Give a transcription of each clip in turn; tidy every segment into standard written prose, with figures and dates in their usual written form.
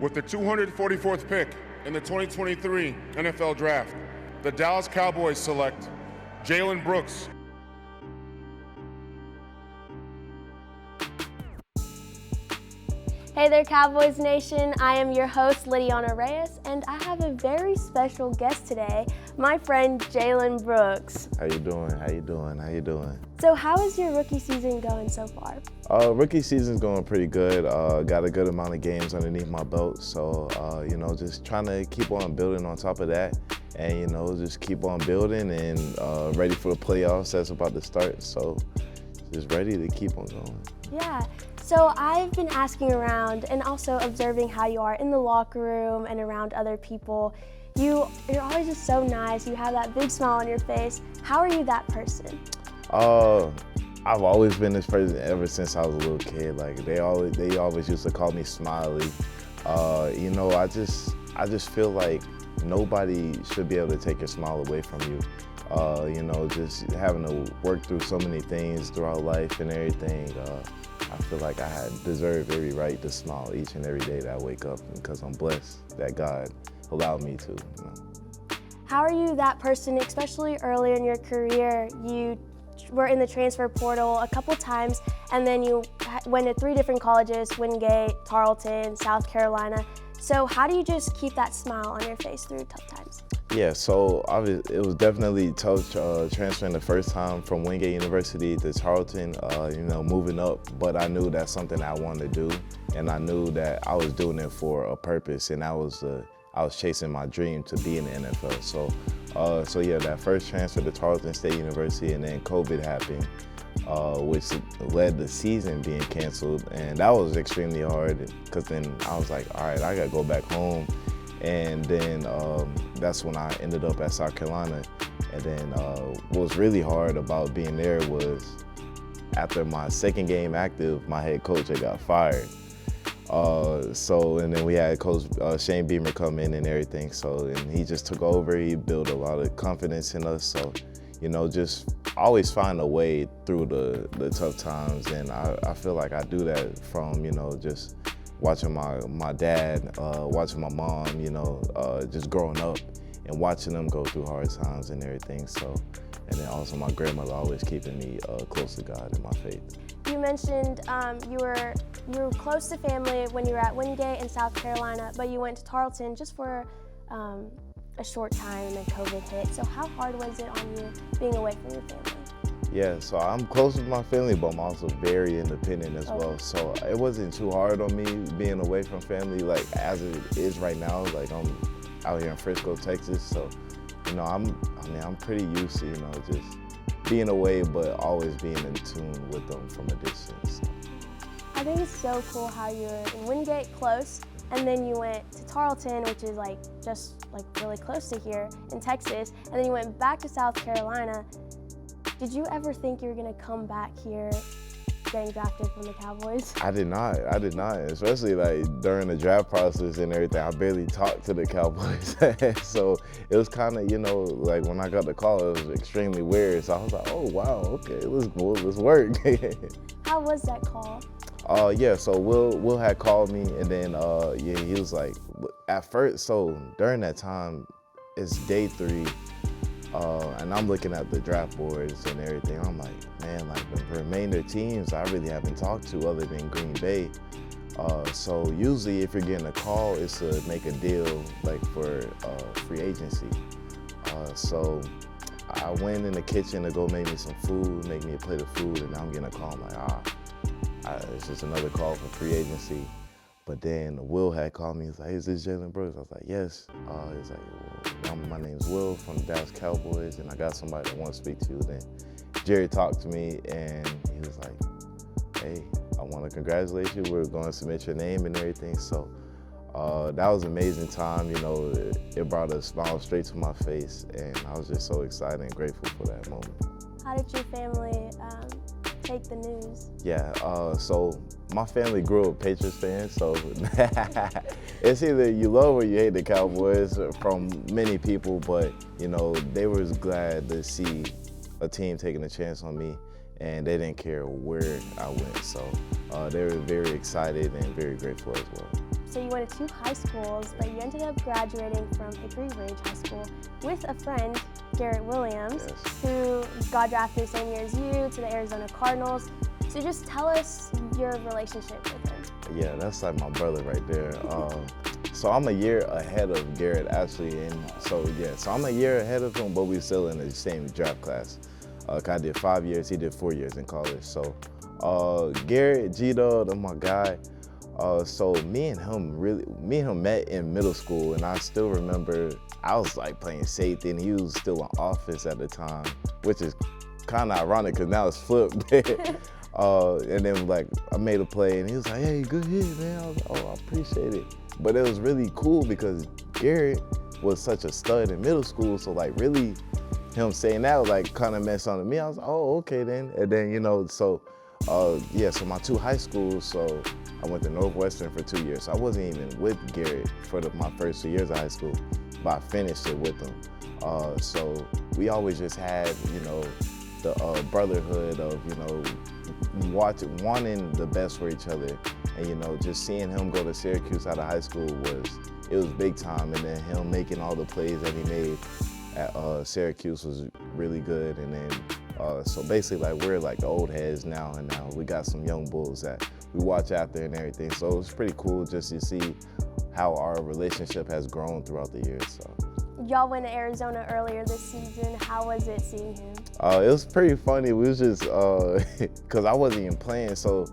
With the 244th pick in the 2023 NFL Draft, the Dallas Cowboys select Jalen Brooks. Hey there, Cowboys Nation. I am your host, Lidiana Reyes, and I have a very special guest today, my friend Jalen Brooks. How you doing? How you doing? How you doing? So how is your rookie season going so far? Rookie season's going pretty good. Got a good amount of games underneath my belt, so just trying to keep on building on top of that, and just keep on building and ready for the playoffs that's about to start. So just ready to keep on going. Yeah. So I've been asking around and also observing how you are in the locker room and around other people. You're always just so nice. You have that big smile on your face. How are you that person? I've always been this person ever since I was a little kid. Like they always used to call me Smiley. I just feel like nobody should be able to take your smile away from you. Just having to work through so many things throughout life and everything. I feel like I deserve every right to smile each and every day that I wake up because I'm blessed that God allowed me to. How are you that person, especially earlier in your career? You were in the transfer portal a couple times, and then you went to 3 different colleges, Wingate, Tarleton, South Carolina. So how do you just keep that smile on your face through tough times? Yeah, so it was definitely tough transferring the first time from Wingate University to Tarleton, moving up. But I knew that's something I wanted to do, and I knew that I was doing it for a purpose, and I was chasing my dream to be in the NFL. So yeah, that first transfer to Tarleton State University, and then COVID happened, which led the season being canceled, and that was extremely hard because then I was like, all right, I gotta go back home. And then that's when I ended up at South Carolina. And then what was really hard about being there was after my second game active, my head coach had got fired. And then we had Coach Shane Beamer come in and everything. And he just took over. He built a lot of confidence in us. So, just always find a way through the tough times. And I feel like I do that from, just watching my dad, watching my mom, just growing up and watching them go through hard times and everything. So, and then also my grandmother always keeping me close to God and my faith. You mentioned you were close to family when you were at Wingate in South Carolina, but you went to Tarleton just for a short time and then COVID hit. So how hard was it on you being away from your family? Yeah, so I'm close with my family, but I'm also very independent as well. So it wasn't too hard on me being away from family, like as it is right now. Like I'm out here in Frisco, Texas. So, I'm pretty used to, just being away, but always being in tune with them from a distance. I think it's so cool how you were in Wingate close, and then you went to Tarleton, which is just really close to here in Texas, and then you went back to South Carolina. Did you ever think you were going to come back here getting drafted from the Cowboys? I did not, especially during the draft process and everything. I barely talked to the Cowboys. So it was kind of, when I got the call, it was extremely weird. So I was like, oh, wow, okay, let's work. How was that call? Yeah, so Will had called me, and then, he was like, at first, so during that time, it's day 3. And I'm looking at the draft boards and everything. I'm like, man, the remainder teams I really haven't talked to other than Green Bay. So usually if you're getting a call, it's to make a deal for free agency. So I went in the kitchen to go make me some food, make me a plate of food, and now I'm getting a call. I'm like, it's just another call for free agency. But then Will had called me. He's like, hey, is this Jalen Brooks? I was like, yes. He's like, well, my name's Will from the Dallas Cowboys, and I got somebody that wants to speak to you. Then Jerry talked to me, and he was like, hey, I want to congratulate you. We're going to submit your name and everything. So that was an amazing time. It brought a smile straight to my face, and I was just so excited and grateful for that moment. How did your family take the news? Yeah, so my family grew up Patriots fans, so it's either you love or you hate the Cowboys from many people, but they were glad to see a team taking a chance on me, and they didn't care where I went, so they were very excited and very grateful as well. So you went to 2 high schools, but you ended up graduating from Hickory Ridge High School with a friend, Garrett Williams, Yes. who got drafted the same year as you to the Arizona Cardinals. So just tell us your relationship with him. Yeah, that's like my brother right there. So I'm a year ahead of Garrett actually, and so I'm a year ahead of him, but we're still in the same draft class. I did 5 years, he did 4 years in college. So Garrett, G-Dog, my guy. So me and him met in middle school, and I still remember I was like playing safety, and he was still on offense at the time, which is kind of ironic because now it's flipped. And then like I made a play, and he was like, "Hey, good hit, man." I was like, "Oh, I appreciate it." But it was really cool because Garrett was such a stud in middle school, so like really him saying that like kind of meant something to me. I was like, "Oh, okay then." And then so my 2 high schools. So I went to Northwestern for 2 years. So I wasn't even with Garrett for my first 2 years of high school, but I finished it with him. So we always just had the brotherhood of wanting the best for each other, and just seeing him go to Syracuse out of high school was big time, and then him making all the plays that he made at Syracuse was really good. And then so basically like we're like the old heads now, and now we got some young bulls that we watch after and everything. So it's pretty cool just to see how our relationship has grown throughout the years. So. Y'all went to Arizona earlier this season. How was it seeing him? It was pretty funny. We was just, cause I wasn't even playing. So,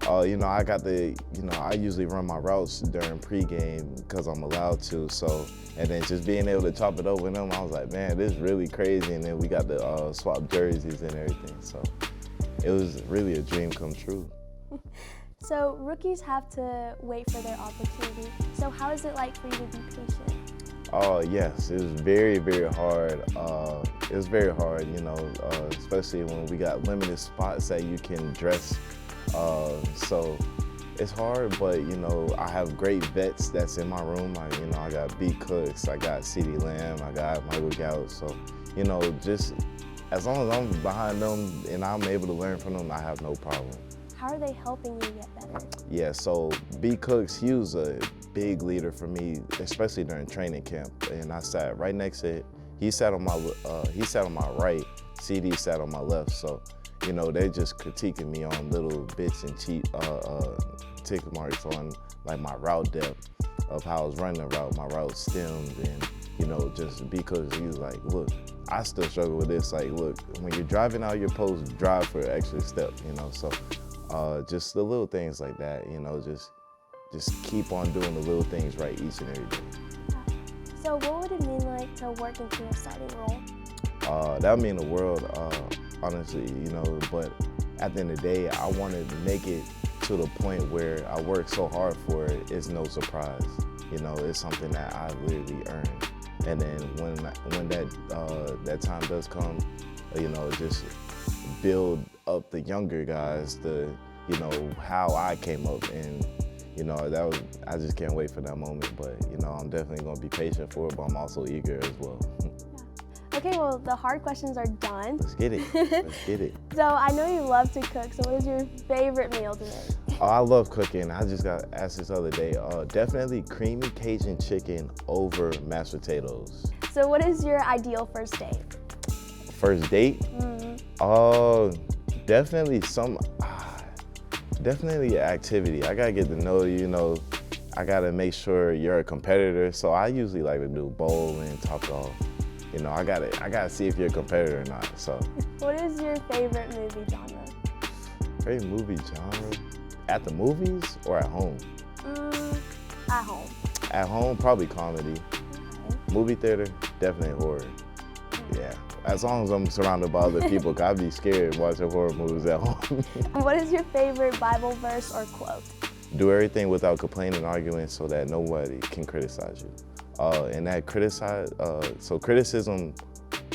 I got I usually run my routes during pregame cause I'm allowed to. So, and then just being able to chop it up with him, I was like, man, this is really crazy. And then we got to swap jerseys and everything. So it was really a dream come true. So rookies have to wait for their opportunity. So how is it like for you to be patient? Oh yes, it was very, very hard. It was very hard, especially when we got limited spots that you can dress. So it's hard, but I have great vets that's in my room. I got B. Cooks, I got CeeDee Lamb, I got Michael Gallup. So, just as long as I'm behind them and I'm able to learn from them, I have no problem. How are they helping you get better? Yeah, so B. Cooks, he was a big leader for me, especially during training camp. And I sat right next to it. He sat on my right, CD sat on my left. So, they just critiquing me on little bits and cheap tick marks on like my route depth of how I was running the route, my route stems, and just because he was like, look, I still struggle with this. Like, look, when you're driving out your post, drive for an extra step, So just the little things like that, just keep on doing the little things right each and every day. So what would it mean like to work into a starting role? That would mean the world, honestly, but at the end of the day, I want to make it to the point where I work so hard for it, it's no surprise. It's something that I literally earned. And then when that time does come, just build up the younger guys, how I came up, and I just can't wait for that moment. But I'm definitely gonna be patient for it, but I'm also eager as well. Okay, well, the hard questions are done. Let's get it. Let's get it. So I know you love to cook, so what is your favorite meal to make? Oh, I love cooking. I just got asked this other day. Definitely creamy Cajun chicken over mashed potatoes. So what is your ideal first date? First date? Definitely definitely an activity. I gotta get to know you, I gotta make sure you're a competitor. So I usually like to do bowling, top golf. I gotta see if you're a competitor or not, so. What is your favorite movie genre? Favorite movie genre? At the movies or at home? At home. At home, probably comedy. Okay. Movie theater, definitely horror. Yeah, as long as I'm surrounded by other people, 'cause I'd be scared watching horror movies at home. What is your favorite Bible verse or quote? Do everything without complaining and arguing so that nobody can criticize you. And that criticism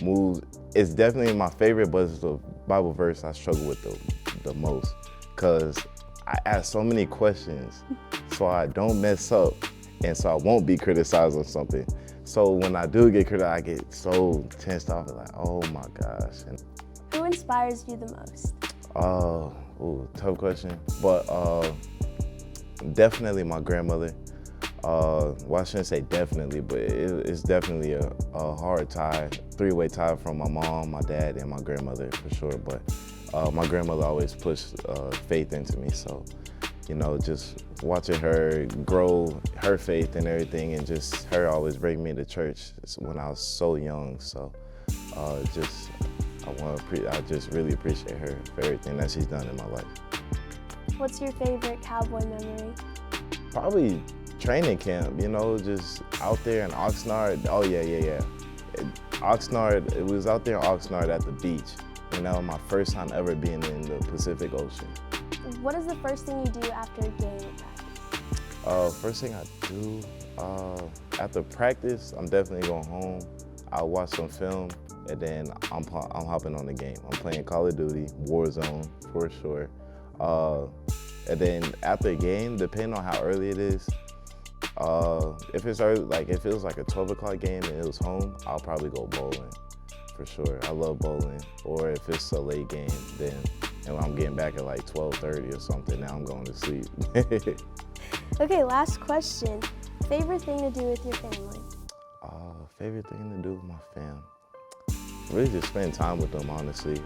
moves, it's definitely my favorite, but it's the Bible verse I struggle with the most, because I ask so many questions so I don't mess up and so I won't be criticized on something. So when I do get criticized, I get so tensed off and like, oh my gosh. Who inspires you the most? Tough question, but definitely my grandmother. Well, I shouldn't say definitely, but it's definitely a hard tie, three-way tie from my mom, my dad, and my grandmother for sure. But my grandmother always pushed faith into me, so you know, just watching her grow her faith and everything, and just her always bring me to church when I was so young. So I just really appreciate her for everything that she's done in my life. What's your favorite Cowboy memory? Probably training camp, you know, just out there in Oxnard. Oh yeah. Oxnard, it was out there in Oxnard at the beach. And that was my first time ever being in the Pacific Ocean. What is the first thing you do after a game in practice? First thing I do, after practice, I'm definitely going home. I'll watch some film, and then I'm hopping on the game. I'm playing Call of Duty, Warzone, for sure. And then after a game, depending on how early it is, if it's early, like if it was like a 12 o'clock game and it was home, I'll probably go bowling, for sure. I love bowling. Or if it's a late game, then and I'm getting back at like 12:30 or something, now I'm going to sleep. Okay, last question. Favorite thing to do with your family? Favorite thing to do with my fam? Really just spend time with them, honestly.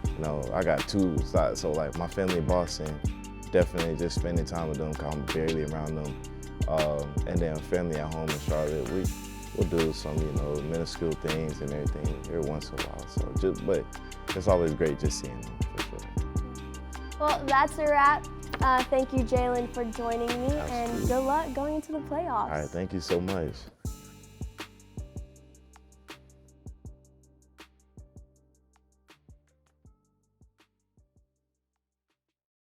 You know, I got two sides, so like my family in Boston, definitely just spending time with them because I'm barely around them. And then family at home in Charlotte, we'll do some, you know, minuscule things and everything every once in a while. So but it's always great just seeing them, for sure. Well, that's a wrap. Thank you, Jalen, for joining me, Absolutely. and good luck going into the playoffs. All right, thank you so much.